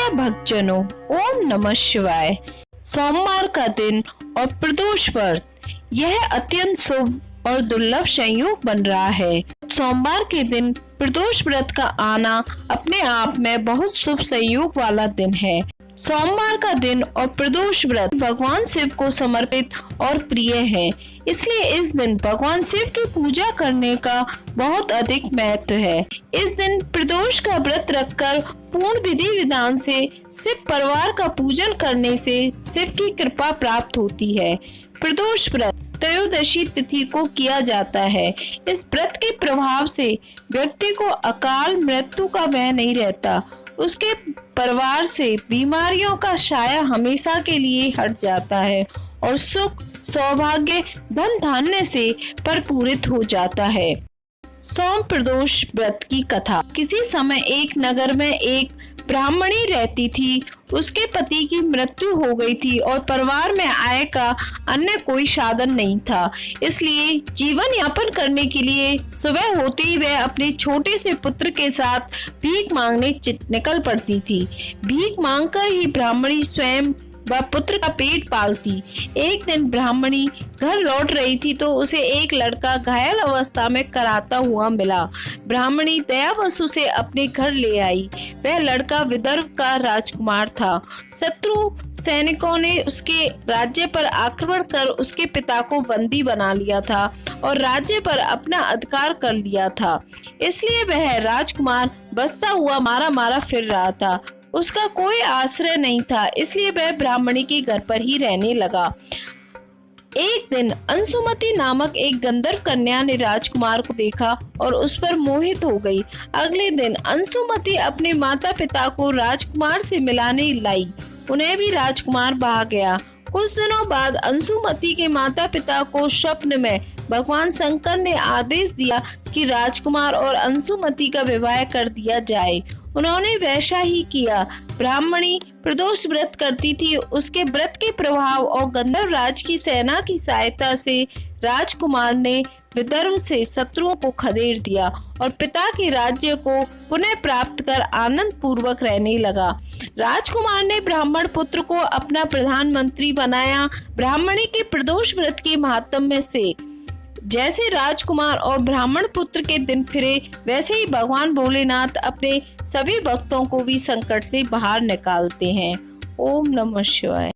प्रिय भक्तजनों, ओम नमः शिवाय। सोमवार का दिन और प्रदोष व्रत, यह अत्यंत शुभ और दुर्लभ संयोग बन रहा है। सोमवार के दिन प्रदोष व्रत का आना अपने आप में बहुत शुभ संयोग वाला दिन है। सोमवार का दिन और प्रदोष व्रत भगवान शिव को समर्पित और प्रिय है, इसलिए इस दिन भगवान शिव की पूजा करने का बहुत अधिक महत्व है। इस दिन प्रदोष का व्रत रखकर पूर्ण विधि विधान से शिव परिवार का पूजन करने से शिव की कृपा प्राप्त होती है। प्रदोष व्रत त्रयोदशी तिथि को किया जाता है। इस व्रत के प्रभाव से व्यक्ति को अकाल मृत्यु का भय नहीं रहता। उसके परिवार से बीमारियों का साया हमेशा के लिए हट जाता है और सुख सौभाग्य धन धान्य से भरपूरित हो जाता है। सोम प्रदोष व्रत की कथा। किसी समय एक नगर में एक ब्राह्मणी रहती थी। उसके पति की मृत्यु हो गई थी और परिवार में आय का अन्य कोई साधन नहीं था, इसलिए जीवन यापन करने के लिए सुबह होते ही वह अपने छोटे से पुत्र के साथ भीख मांगने निकल पड़ती थी। भीख मांगकर ही ब्राह्मणी स्वयं वह पुत्र का पेट पालती। एक दिन ब्राह्मणी घर लौट रही थी तो उसे एक लड़का घायल अवस्था में कराता हुआ मिला। ब्राह्मणी दयावशु से अपने घर ले आई। वह लड़का विदर्भ का राजकुमार था। शत्रु सैनिकों ने उसके राज्य पर आक्रमण कर उसके पिता को बंदी बना लिया था और राज्य पर अपना अधिकार कर लिया था, इसलिए वह राजकुमार बसता हुआ मारा मारा फिर रहा था। उसका कोई आश्रय नहीं था, इसलिए वह ब्राह्मणी के घर पर ही रहने लगा। एक दिन अंशुमति नामक एक गंधर्व कन्या ने राजकुमार को देखा और उस पर मोहित हो गई। अगले दिन अंशुमति अपने माता पिता को राजकुमार से मिलाने लाई। उन्हें भी राजकुमार भा गया। कुछ दिनों बाद अंशुमति के माता पिता को स्वप्न में भगवान शंकर ने आदेश दिया कि राजकुमार और अंशुमति का विवाह कर दिया जाए। उन्होंने वैसा ही किया। ब्राह्मणी प्रदोष व्रत करती थी। उसके व्रत के प्रभाव और गंधर्व राज की सेना की सहायता से राजकुमार ने विदर्भ से शत्रुओं को खदेड़ दिया और पिता के राज्य को पुनः प्राप्त कर आनंद पूर्वक रहने लगा। राजकुमार ने ब्राह्मण पुत्र को अपना प्रधानमंत्री बनाया। ब्राह्मणी के प्रदोष व्रत के महात्म्य से जैसे राजकुमार और ब्राह्मण पुत्र के दिन फिरे, वैसे ही भगवान भोलेनाथ अपने सभी भक्तों को भी संकट से बाहर निकालते हैं। ओम नमः शिवाय।